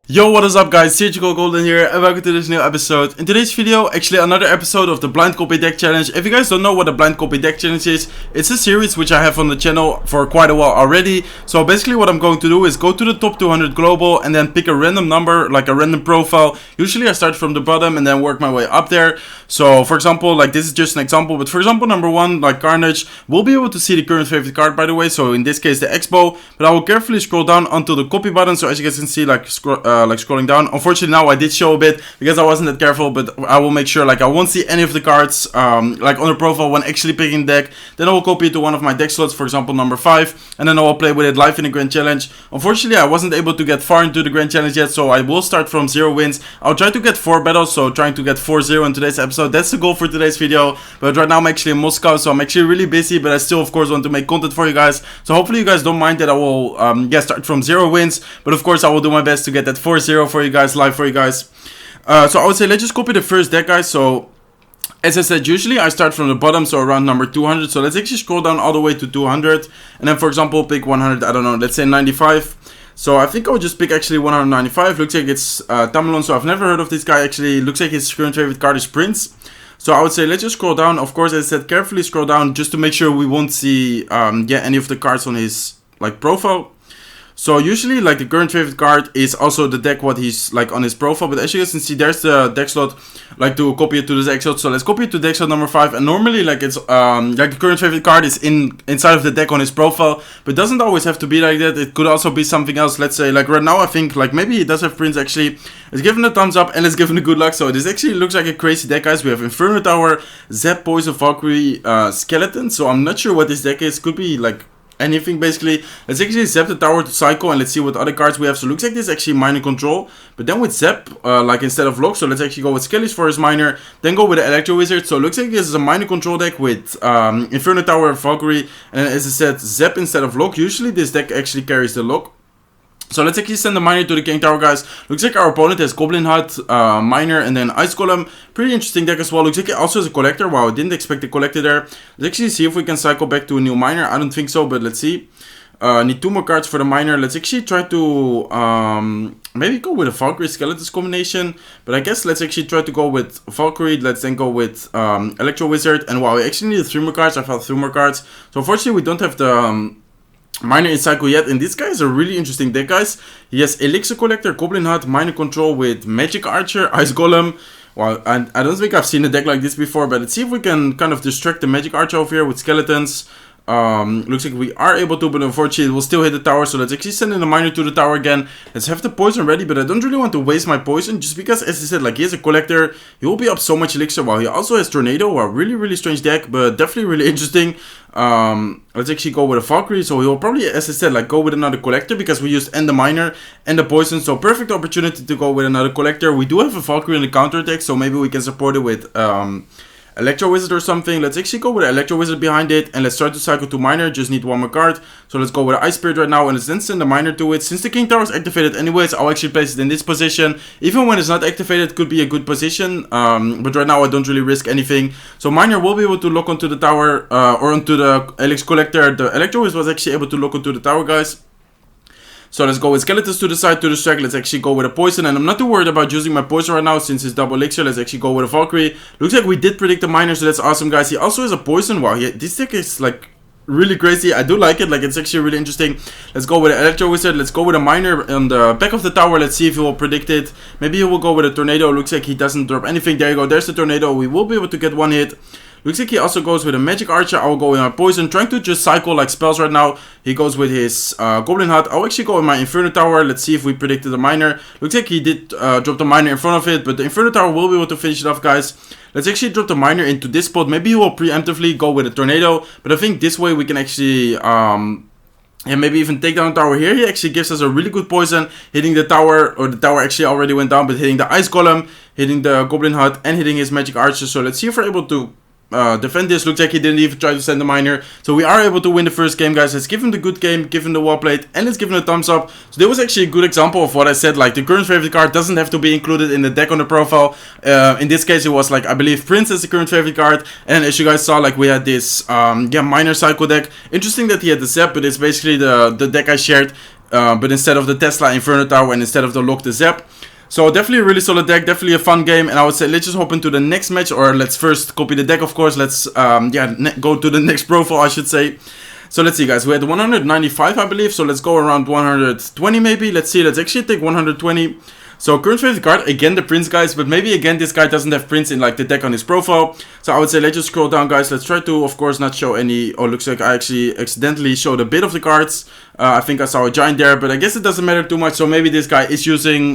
Yo, what is up guys, SurgicalGoblin here and welcome to this new episode. In today's video, actually another episode of the blind copy deck challenge. If you guys don't know what the blind copy deck challenge is, it's a series which I have on the channel for quite a while already. So basically what I'm going to do is go to the top 200 global and then pick a random number, like a random profile. Usually I start from the bottom and then work my way up there. So for example, like this is just an example, but for example number 1, like Carnage, we'll be able to see the current favorite card by the way. So in this case the Expo, but I will carefully scroll down until the copy button. So as you guys can see, like scrolling down. Unfortunately now I did show a bit because I wasn't that careful, but I will make sure like I won't see any of the cards like on the profile when actually picking the deck. Then I will copy it to one of my deck slots, for example number 5, and then I will play with it live in the Grand Challenge. Unfortunately I wasn't able to get far into the Grand Challenge yet, so I will start from 0 wins. I'll try to get 4 battles, so trying to get 4-0 in today's episode. That's the goal for today's video. But right now I'm actually in Moscow, so I'm actually really busy, but I still of course want to make content for you guys. So hopefully you guys don't mind that I will start from 0 wins, but of course I will do my best to get that 4-0 for you guys, live for you guys. So I would say let's just copy the first deck, guys. So as I said, usually I start from the bottom, so around number 200. So let's actually scroll down all the way to 200, and then for example pick 100, I don't know, let's say 95. So I think I would just pick actually 195. Looks like it's Tamelon, so I've never heard of this guy actually. Looks like his current favorite card is Prince. So I would say let's just scroll down. Of course, as I said, carefully scroll down just to make sure we won't see any of the cards on his like profile. So usually like the current favorite card is also the deck what he's like on his profile, but as you guys can see there's the deck slot like to copy it to the deck slot. So let's copy it to deck slot number 5, and normally like it's like the current favorite card is inside of the deck on his profile, but it doesn't always have to be like that. It could also be something else. Let's say like right now I think like maybe he does have Prince actually. Let's give him a thumbs up and let's give him a good luck. So this actually looks like a crazy deck, guys. We have Inferno Tower, Zap, Poison, Valkyrie, Skeleton. So I'm not sure what this deck is. Could be like anything basically. Let's actually zap the tower to cycle and let's see what other cards we have. So it looks like this is actually minor control, but then with zap like instead of lock. So let's actually go with Skellies for his minor, then go with the Electro Wizard. So it looks like this is a minor control deck with Inferno Tower, Valkyrie, and then as I said zap instead of lock. Usually this deck actually carries the lock. So let's actually send the miner to the King Tower, guys. Looks like our opponent has Goblin Hut, Miner, and then Ice Golem. Pretty interesting deck as well. Looks like it also has a collector. Wow, I didn't expect a collector there. Let's actually see if we can cycle back to a new miner. I don't think so, but let's see. Need 2 more cards for the miner. Let's actually try to maybe go with a Valkyrie Skeletons combination. But I guess let's actually try to go with Valkyrie. Let's then go with Electro Wizard. And wow, we actually need 3 more cards. I found 3 more cards. So unfortunately we don't have the Miner in cycle yet, and this guy is a really interesting deck, guys. He has Elixir Collector, Goblin Hut, Miner Control with Magic Archer, Ice Golem. Well, I don't think I've seen a deck like this before, but let's see if we can kind of distract the Magic Archer over here with Skeletons. Looks like we are able to, but unfortunately it will still hit the tower. So let's actually send in the miner to the tower again. Let's have the poison ready, but I don't really want to waste my poison just because, as I said, like he has a collector, he will be up so much elixir. While he also has tornado, a really strange deck, but definitely really interesting. Let's actually go with a Valkyrie. So he will probably, as I said, like go with another collector because we used and the miner and the poison. So perfect opportunity to go with another collector. We do have a Valkyrie in the counter deck, so maybe we can support it with Electro Wizard or something. Let's actually go with an Electro Wizard behind it, and let's try to cycle to miner. Just need 1 more card. So let's go with an Ice Spirit right now, and let's then send the miner to it. Since the King Tower is activated anyways, I'll actually place it in this position. Even when it's not activated, it could be a good position. But right now I don't really risk anything. So miner will be able to lock onto the tower, or onto the Elix Collector. The Electro Wizard was actually able to lock onto the tower, guys. So let's go with Skeletons to the side to distract. Let's actually go with a poison, and I'm not too worried about using my poison right now since it's double elixir. Let's actually go with a Valkyrie. Looks like we did predict the miner, so that's awesome, guys. He also has a poison. Wow, this deck is like really crazy. I do like it. Like it's actually really interesting. Let's go with an Electro Wizard. Let's go with a miner on the back of the tower. Let's see if he will predict it. Maybe he will go with a tornado. Looks like he doesn't drop anything. There you go. There's the tornado. We will be able to get 1 hit. Looks like he also goes with a Magic Archer. I will go with my Poison, trying to just cycle like spells right now. He goes with his Goblin Hut. I'll actually go with my Inferno Tower. Let's see if we predicted the miner. Looks like he did drop the miner in front of it, but the Inferno Tower will be able to finish it off, guys. Let's actually drop the miner into this spot. Maybe he will preemptively go with a tornado, but I think this way we can actually and maybe even take down the tower here. He actually gives us a really good poison, hitting the tower, or the tower actually already went down, but hitting the Ice Golem, hitting the Goblin Hut, and hitting his Magic Archer. So let's see if we're able to defend this. Looks like he didn't even try to send the miner, so we are able to win the first game, guys. Let's give him the good game, give him the wall plate, and let's give him a thumbs up. So that was actually a good example of what I said, like the current favorite card doesn't have to be included in the deck on the profile. In this case it was like, I believe Prince is the current favorite card, and as you guys saw, like we had this miner cycle deck. Interesting that he had the zap, but it's basically the deck I shared. but instead of the Tesla Inferno Tower and instead of the lock, the Zap. So definitely a really solid deck, definitely a fun game, and I would say let's just hop into the next match, or let's first copy the deck, of course. Let's go to the next profile, I should say. So let's see, guys, we had 195, I believe, so let's go around 120 maybe. Let's see, let's actually take 120. So current favorite card, again the Prince, guys, but maybe again this guy doesn't have Prince in like the deck on his profile. So I would say let's just scroll down, guys. Let's try to, of course, not show any. Oh, looks like I actually accidentally showed a bit of the cards. I think I saw a Giant there, but I guess it doesn't matter too much. So maybe this guy is using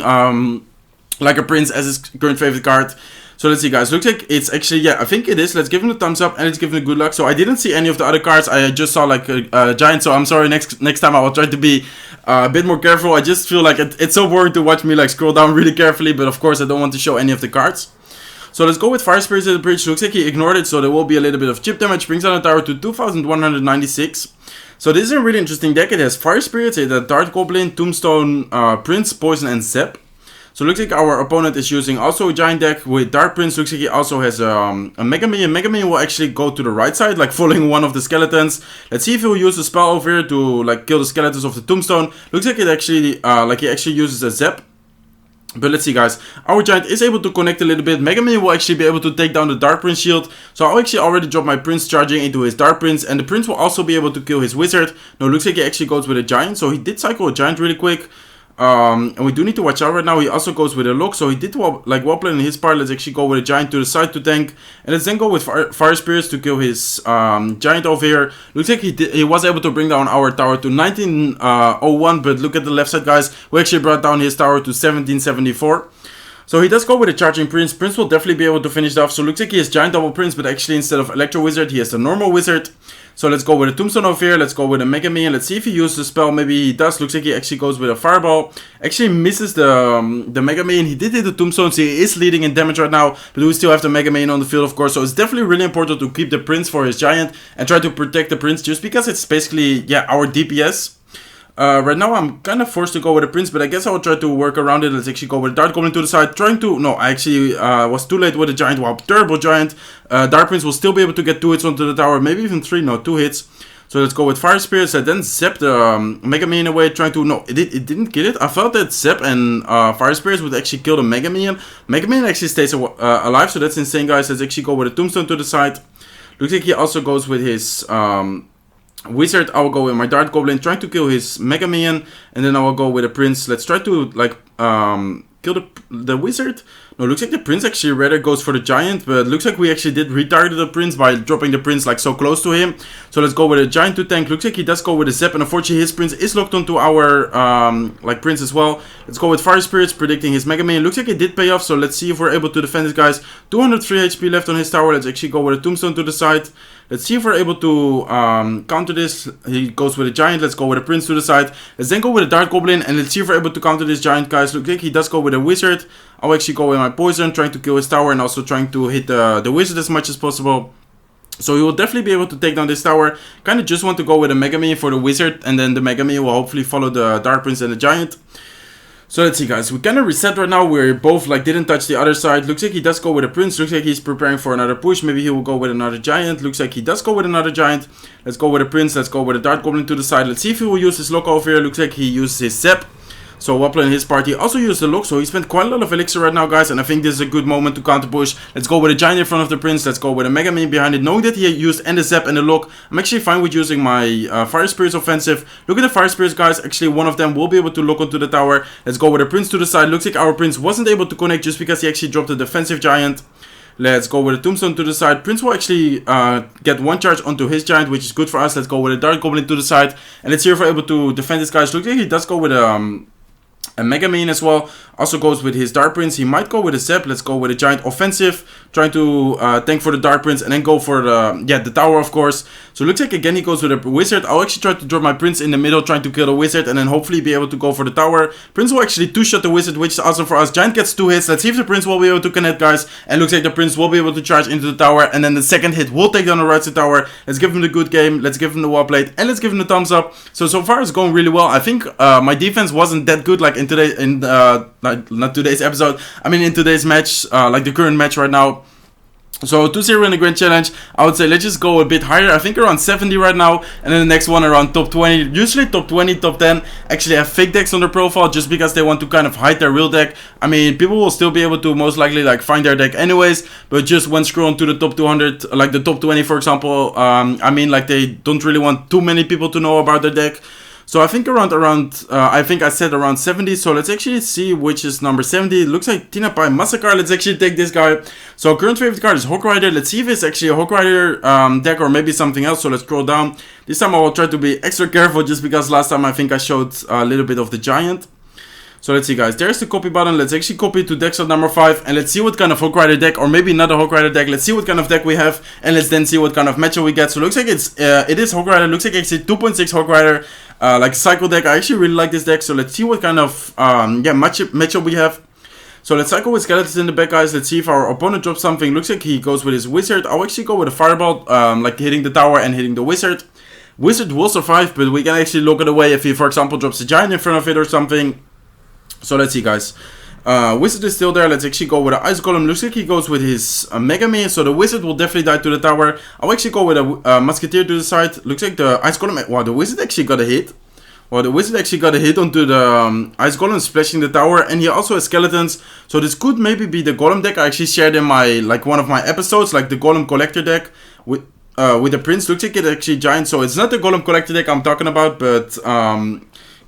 like a Prince as his current favorite card. So let's see, guys. Looks like it's actually, yeah, I think it is. Let's give him the thumbs up and let's give him the good luck. So I didn't see any of the other cards. I just saw like a Giant. So I'm sorry. Next time I will try to be a bit more careful. I just feel like it's so boring to watch me like scroll down really carefully. But of course, I don't want to show any of the cards. So let's go with Fire Spirits at the bridge. Looks like he ignored it. So there will be a little bit of chip damage. Brings down the tower to 2,196. So this is a really interesting deck. It has Fire Spirits, it has Dart Goblin, Tombstone, Prince, Poison, and Zap. So it looks like our opponent is using also a Giant deck with Dark Prince. Looks like he also has a Mega Minion. Mega Minion will actually go to the right side, like following one of the skeletons. Let's see if he'll use a spell over here to like kill the skeletons of the Tombstone. Looks like it actually, he actually uses a Zap. But let's see, guys. Our Giant is able to connect a little bit. Mega Minion will actually be able to take down the Dark Prince shield. So I'll actually already drop my Prince charging into his Dark Prince. And the Prince will also be able to kill his Wizard. No, looks like he actually goes with a Giant. So he did cycle a Giant really quick. And we do need to watch out right now. He also goes with a lock, so he did like Wobbler in his part. Let's actually go with a Giant to the side to tank, and let's then go with Fire Spirits to kill his Giant over here. Looks like he was able to bring down our tower to 1901, but look at the left side, guys. We actually brought down his tower to 1774. So he does go with a Charging Prince. Prince will definitely be able to finish it off. So looks like he has Giant Double Prince, but actually instead of Electro Wizard, he has the normal Wizard. So let's go with a Tombstone over here. Let's go with a Mega Minion. Let's see if he uses the spell. Maybe he does. Looks like he actually goes with a Fireball. Actually misses the Mega Minion. He did hit the Tombstone, so he is leading in damage right now. But we still have the Mega Minion on the field, of course. So it's definitely really important to keep the Prince for his Giant and try to protect the Prince, just because it's basically, yeah, our DPS. Right now I'm kind of forced to go with a Prince, but I guess I will try to work around it. Let's actually go with Dart Goblin to the side, no, I actually was too late with a Giant. Wow, terrible Giant. Dark Prince will still be able to get 2 hits onto the tower, maybe even 3, no, 2 hits. So let's go with Fire Spirits and then Zap the Mega Minion away, trying to, no, it didn't kill it. I felt that Zap and Fire Spirits would actually kill the Mega Minion. Mega Minion actually stays alive, so that's insane, guys. Let's actually go with a Tombstone to the side. Looks like he also goes with his Wizard. I will go with my Dart Goblin, trying to kill his Mega Minion, and then I will go with a Prince. Let's try to like kill the Wizard. No, looks like the Prince actually rather goes for the Giant, but looks like we actually did retarget the Prince by dropping the Prince like so close to him. So let's go with a Giant to tank. Looks like he does go with a Zap, and unfortunately his Prince is locked onto our like Prince as well. Let's go with Fire Spirits, predicting his Mega Minion. Looks like it did pay off, so let's see if we're able to defend this, guys. 203 HP left on his tower. Let's actually go with a Tombstone to the side. Let's see if we're able to counter this. He goes with a Giant. Let's go with a Prince to the side. Let's then go with a Dart Goblin, and let's see if we're able to counter this Giant, guys. Looks like he does go with a Wizard. I'll actually go with my Poison, trying to kill his tower and also trying to hit the Wizard as much as possible. So he will definitely be able to take down this tower. Kind of just want to go with a Mega Minion for the Wizard, and then the Mega Minion will hopefully follow the Dark Prince and the Giant. So let's see, guys. We kind of reset right now. We're both like didn't touch the other side. Looks like he does go with a Prince. Looks like he's preparing for another push. Maybe he will go with another Giant. Looks like he does go with another Giant. Let's go with a Prince. Let's go with a Dart Goblin to the side. Let's see if he will use his lock over here. Looks like he uses his Zap. So Wobbler in his party also used the lock, so he spent quite a lot of elixir right now, guys, and I think this is a good moment to counter push. Let's go with a Giant in front of the Prince. Let's go with a Mega Minion behind it, knowing that he used and the Zap and the lock. I'm actually fine with using my Fire Spirits offensive. Look at the Fire Spirits, guys. Actually, one of them will be able to lock onto the tower. Let's go with a Prince to the side. Looks like our Prince wasn't able to connect just because he actually dropped a defensive Giant. Let's go with a Tombstone to the side. Prince will actually get 1 charge onto his Giant, which is good for us. Let's go with a Dart Goblin to the side, and let's see if we're able to defend this, guys. Looks like he does go with a Mega Minion as well. Also goes with his Dark Prince. He might go with a Zap. Let's go with a Giant offensive, trying to tank for the Dark Prince and then go for the tower, of course. So it looks like again he goes with a Wizard. I'll actually try to drop my Prince in the middle, trying to kill the Wizard, and then hopefully be able to go for the tower. Prince will actually 2-shot the Wizard, which is awesome for us. Giant gets 2 hits. Let's see if the Prince will be able to connect, guys. And looks like the Prince will be able to charge into the tower, and then the second hit will take down the right side tower. Let's give him the good game. Let's give him the wall plate, and let's give him the thumbs up. So far it's going really well. I think my defense wasn't that good, like in today, not today's episode. I mean in today's match, like the current match right now. So 2-0 in the Grand Challenge, I would say let's just go a bit higher. I think around 70 right now, and then the next one around top 20. Usually top 20, top 10 actually have fake decks on their profile just because they want to kind of hide their real deck. I mean, people will still be able to most likely like find their deck anyways, but just when scrolling to the top 200, like the top 20 for example, I mean like they don't really want too many people to know about their deck. So I think I think I said around 70. So let's actually see which is number 70. It looks like Tina Pie Massacre. Let's actually take this guy. So current favorite card is Hawk Rider. Let's see if it's actually a Hawk Rider deck or maybe something else. So let's scroll down. This time I will try to be extra careful just because last time I think I showed a little bit of the Giant. So let's see guys, there's the copy button. Let's actually copy to deck slot number 5 and let's see what kind of Hawk Rider deck, or maybe not a Hawk Rider deck. Let's see what kind of deck we have and let's then see what kind of matchup we get. So it looks like it is Hawk Rider. Looks like actually 2.6 Hawk Rider, like cycle deck. I actually really like this deck. So let's see what kind of matchup we have. So let's cycle with Skeletons in the back guys. Let's see if our opponent drops something. Looks like he goes with his Wizard. I'll actually go with a Fireball, like hitting the tower and hitting the Wizard. Wizard will survive, but we can actually look at the way if he for example drops a Giant in front of it or something. So let's see guys, Wizard is still there. Let's actually go with an Ice Golem. Looks like he goes with his Mega Man, so the Wizard will definitely die to the tower. I'll actually go with a Musketeer to the side. Looks like the Ice Golem, wow, the Wizard actually got a hit. Well, the Wizard actually got a hit onto the Ice Golem, splashing the tower, and he also has Skeletons. So this could maybe be the Golem deck I actually shared in my, like one of my episodes, like the Golem Collector deck with the Prince. Looks like it's actually Giant, so it's not the Golem Collector deck I'm talking about, but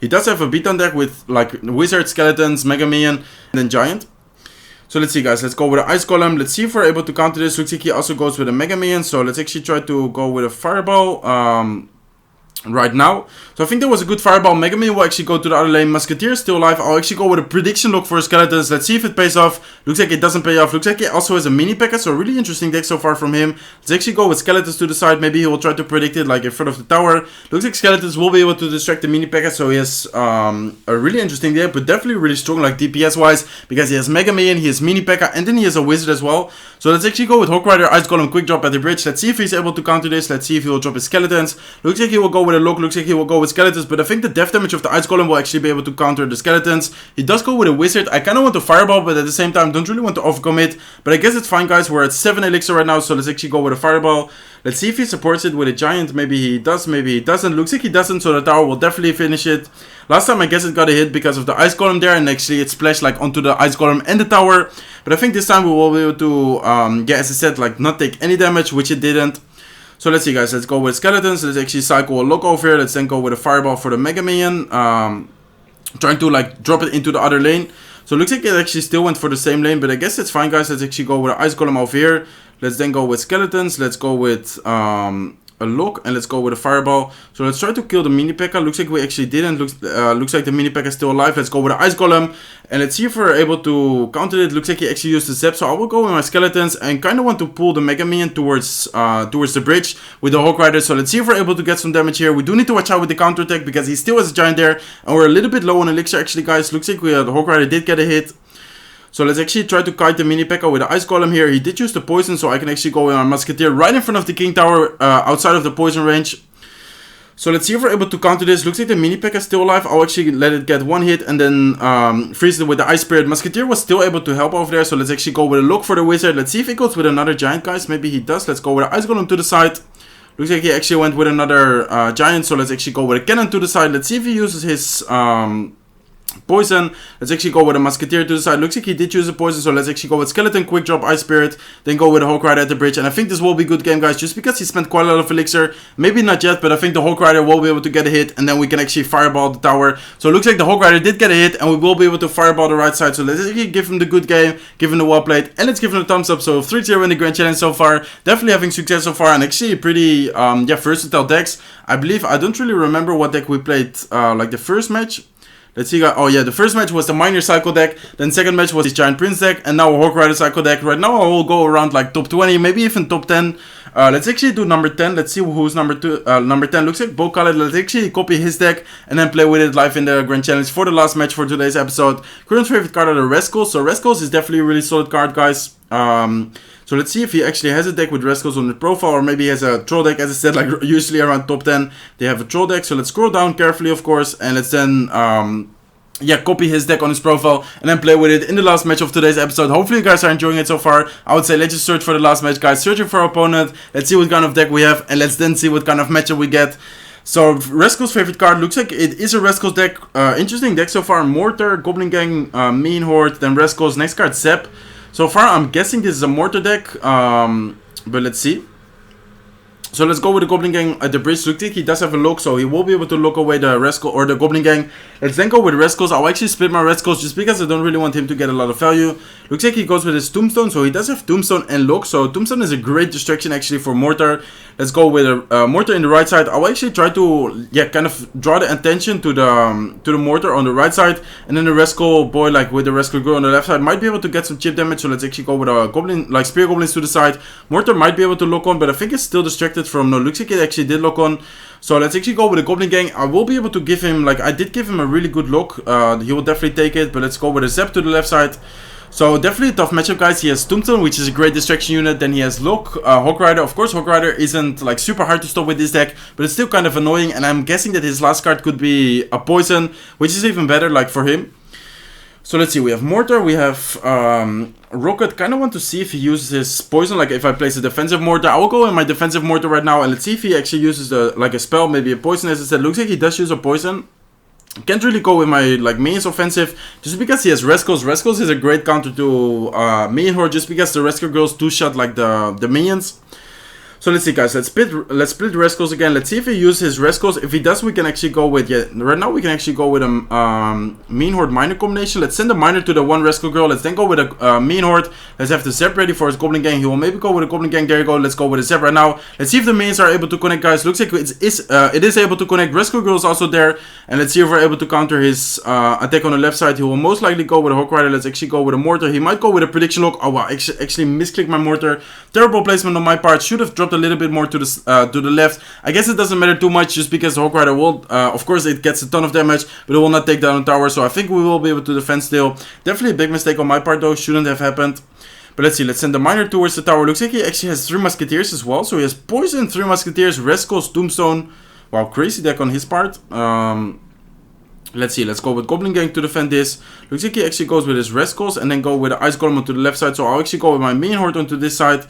he does have a beatdown deck with like Wizard, Skeletons, Mega Man, and then Giant. So let's see guys, let's go with an Ice Golem. Let's see if we're able to counter this. Looks like he also goes with a Mega Man, so let's actually try to go with a Fireball right now. So I think there was a good Fireball. Mega Man will actually go to the other lane. Musketeer is still alive. I'll actually go with a prediction look for Skeletons. Let's see if it pays off. Looks like it doesn't pay off. Looks like he also has a mini packet, so really interesting deck so far from him. Let's actually go with Skeletons to the side. Maybe he will try to predict it like in front of the tower. Looks like Skeletons will be able to distract the mini packet, so he has a really interesting deck, but definitely really strong like DPS wise, because he has Mega Man, he has mini packet, and then he has a Wizard as well. So let's actually go with Hawk Rider, Ice Golem, quick drop at the bridge. Let's see if he's able to counter this. Let's see if he will drop his Skeletons. Looks like he will go with a look. Looks like he will go with Skeletons, but I think the def damage of the Ice Golem will actually be able to counter the Skeletons. He does go with a Wizard. I kind of want to Fireball, but at the same time don't really want to overcommit, but I guess it's fine guys. We're at 7 elixir right now, so let's actually go with a Fireball. Let's see if he supports it with a Giant. Maybe he does, maybe he doesn't. Looks like he doesn't, so the tower will definitely finish it. Last time I guess it got a hit because of the Ice Golem there, and actually it splashed like onto the Ice Golem and the tower, but I think this time we will be able to as I said, like not take any damage, which it didn't. So let's see guys, let's go with Skeletons. Let's actually cycle a look over here. Let's then go with a Fireball for the Mega Man, trying to like drop it into the other lane. So it looks like it actually still went for the same lane, but I guess it's fine guys. Let's actually go with an Ice Golem over here. Let's then go with Skeletons. Let's go with a look, and let's go with a Fireball. So let's try to kill the mini P.E.K.K.A. Looks like we actually didn't. Looks like the mini P.E.K.K.A. is still alive. Let's go with an Ice Golem, and let's see if we're able to counter it. Looks like he actually used the Zap, so I will go with my Skeletons and kind of want to pull the Mega Man towards the bridge with the Hawk Rider. So let's see if we're able to get some damage here. We do need to watch out with the counter attack because he still has a Giant there, and we're a little bit low on elixir actually guys. Looks like the Hawk Rider did get a hit. So let's actually try to kite the mini P.E.K.K.A. with the Ice Golem here. He did use the poison, so I can actually go with our Musketeer right in front of the King Tower, outside of the poison range. So let's see if we're able to counter this. Looks like the mini P.E.K.K.A. is still alive. I'll actually let it get one hit and then freeze it with the Ice Spirit. Musketeer was still able to help over there, so let's actually go with a look for the Wizard. Let's see if he goes with another Giant, guys. Maybe he does. Let's go with the Ice Golem to the side. Looks like he actually went with another Giant, so let's actually go with a Cannon to the side. Let's see if he uses his poison. Let's actually go with a Musketeer to the side. Looks like he did use a poison, so let's actually go with Skeleton, quick drop, Ice Spirit, then go with a Hawk Rider at the bridge. And I think this will be a good game, guys, just because he spent quite a lot of elixir. Maybe not yet, but I think the Hawk Rider will be able to get a hit, and then we can actually Fireball the tower. So it looks like the Hawk Rider did get a hit, and we will be able to Fireball the right side. So let's actually give him the good game, give him the well played, and let's give him a thumbs up. So 3-0 in the Grand Challenge so far. Definitely having success so far, and actually pretty versatile decks. I believe, I don't really remember what deck we played like the first match. Let's see, oh yeah, the first match was the Miner Cycle deck, then second match was the Giant Prince deck, and now a Hawk Rider Cycle deck. Right now I will go around like top 20, maybe even top 10. Let's actually do number 10, let's see who's number 10, looks like Bo Khaled. Let's actually copy his deck and then play with it live in the Grand Challenge for the last match for today's episode. Current favorite card are the Rascals, so Rascals is definitely a really solid card, guys. So let's see if he actually has a deck with Rascals on the profile, or maybe he has a troll deck. As I said, like usually around top 10 they have a troll deck. So let's scroll down carefully, of course, and let's then yeah, copy his deck on his profile and then play with it in the last match of today's episode. Hopefully you guys are enjoying it so far. I would say let's just search for the last match, guys. Searching for our opponent. Let's see what kind of deck we have, and let's then see what kind of matchup we get. So Resco's favorite card looks like it is a Resco's deck. Interesting deck so far. Mortar, Goblin Gang, Mean Horde, then Resco's. Next card, Zep. So far I'm guessing this is a Mortar deck, but let's see. So let's go with the Goblin Gang at the bridge. Looks like he does have a look, so he will be able to look away the Resco or the Goblin Gang. Let's then go with Rescos. I'll actually split my Rescos just because I don't really want him to get a lot of value. Looks like he goes with his Tombstone, so he does have Tombstone and look. So Tombstone is a great distraction actually for Mortar. Let's go with a Mortar in the right side. I'll actually try to kind of draw the attention to the Mortar on the right side, and then the Resco boy, like with the Resco girl on the left side, might be able to get some chip damage. So let's actually go with a Goblin, like Spear Goblins to the side. Mortar might be able to lock on, but I think it's still distracted from. No, looks like it actually did lock on. So let's actually go with the Goblin Gang. I will be able to give him, like I did give him a really good look. He will definitely take it, but let's go with a Zep to the left side. So definitely a tough matchup, guys. He has Tombstone, which is a great distraction unit. Then he has Look, Hawk Rider. Of course, Hawk Rider isn't like super hard to stop with this deck, but it's still kind of annoying. And I'm guessing that his last card could be a Poison, which is even better, like for him. So let's see. We have Mortar. We have Rocket. Kind of want to see if he uses his Poison. Like if I place a defensive Mortar, I will go in my defensive Mortar right now, and let's see if he actually uses like a spell, maybe a Poison. As I said, looks like he does use a Poison. Can't really go with my like minions offensive just because he has Rescos. Rescos is a great counter to Minion Horde just because the Resco girls do shot like the minions. So let's see, guys. Let's split Rescos again. Let's see if he uses his Rescos. If he does, we can actually go with right now we can actually go with a Mean Horde Miner combination. Let's send the Miner to the one Resco girl. Let's then go with a Mean Horde. Let's have the Zep ready for his Goblin Gang. He will maybe go with a Goblin Gang. There you go. Let's go with a Zep right now. Let's see if the minions are able to connect, guys. Looks like it is able to connect. Resco girl is also there, and let's see if we're able to counter his attack on the left side. He will most likely go with a Hawk Rider. Let's actually go with a Mortar. He might go with a Prediction Lock. Oh wow, actually misclicked my Mortar. Terrible placement on my part. Should have dropped a little bit more to the left. I guess it doesn't matter too much just because the Hawk Rider will, of course it gets a ton of damage, but it will not take down the tower, so I think we will be able to defend still. Definitely a big mistake on my part though, shouldn't have happened. But let's see, let's send the Miner towards the tower. Looks like he actually has 3 Musketeers as well, so he has Poison, 3 Musketeers, Rescos, Tombstone. Wow, crazy deck on his part. Let's see, let's go with Goblin Gang to defend this. Looks like he actually goes with his Rescos and then go with the Ice Golem onto the left side, so I'll actually go with my Mean Horde onto this side.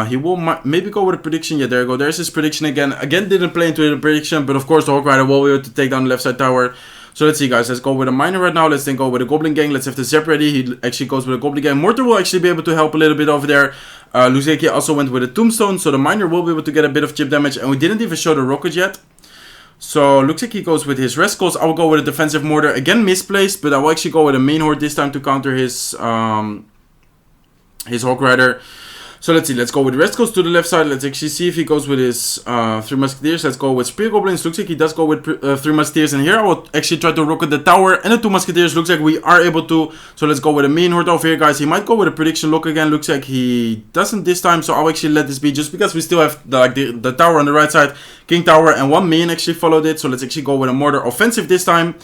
He will maybe go with a prediction. Yeah, there you go. There's his prediction again. Again, didn't play into the prediction, but of course the Hawk Rider will be able to take down the left side tower. So let's see, guys. Let's go with a Miner right now. Let's then go with a Goblin Gang. Let's have the Zep ready. He actually goes with a Goblin Gang. Mortar will actually be able to help a little bit over there. Looks like he also went with a Tombstone, so the Miner will be able to get a bit of chip damage, and we didn't even show the Rocket yet. So looks like he goes with his Rescos. I will go with a defensive Mortar. Again, misplaced, but I will actually go with a Mean Horde this time to counter his Hawk Rider. So let's see, let's go with Rescos to the left side. Let's actually see if he goes with his 3 Musketeers. Let's go with Spear Goblins. Looks like he does go with 3 Musketeers. And here I will actually try to rocket the tower and the 2 Musketeers. Looks like we are able to. So let's go with a Mean Horde over here, guys. He might go with a Prediction Lock again. Looks like he doesn't this time. So I'll actually let this be just because we still have the tower on the right side. King Tower and 1 Minion actually followed it. So let's actually go with a Mortar offensive this time.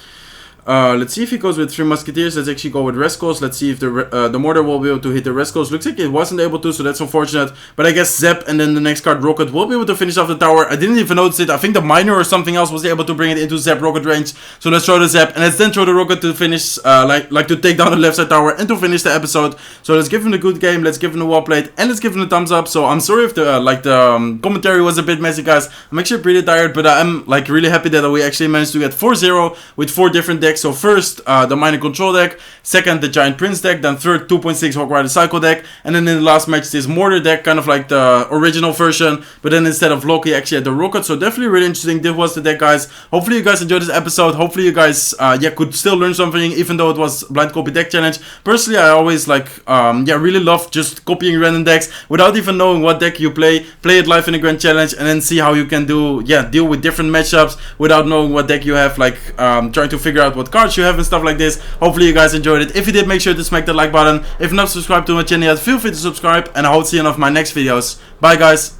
Let's see if he goes with 3 Musketeers. Let's actually go with Rescos. Let's see if the Mortar will be able to hit the Rescos. Looks like it wasn't able to, so that's unfortunate. But I guess Zep and then the next card, Rocket, will be able to finish off the tower. I didn't even notice it. I think the Miner or something else was able to bring it into Zep Rocket range. So let's throw the Zep and let's then throw the Rocket to finish, like to take down the left side tower and to finish the episode. So let's give him the good game. Let's give him the well played and let's give him the thumbs up. So I'm sorry if the commentary was a bit messy, guys. I'm actually pretty tired, but I'm like really happy that we actually managed to get 4-0 with 4 different decks. So first, the Miner Control deck, second the Giant Prince deck, then third 2.6 Hawk Rider Cycle deck, and then in the last match this Mortar deck, kind of like the original version, but then instead of Loki actually had the Rocket. So definitely really interesting. This was the deck, guys. Hopefully you guys enjoyed this episode. Hopefully you guys could still learn something even though it was blind copy deck challenge. Personally, I always like really love just copying random decks without even knowing what deck you play it live in a grand challenge, and then see how you can deal with different matchups without knowing what deck you have, like trying to figure out what cards you have and stuff like this. Hopefully you guys enjoyed it. If you did, make sure to smack that like button. If not subscribed to my channel yet, feel free to subscribe, and I hope to see you in one of my next videos. Bye guys.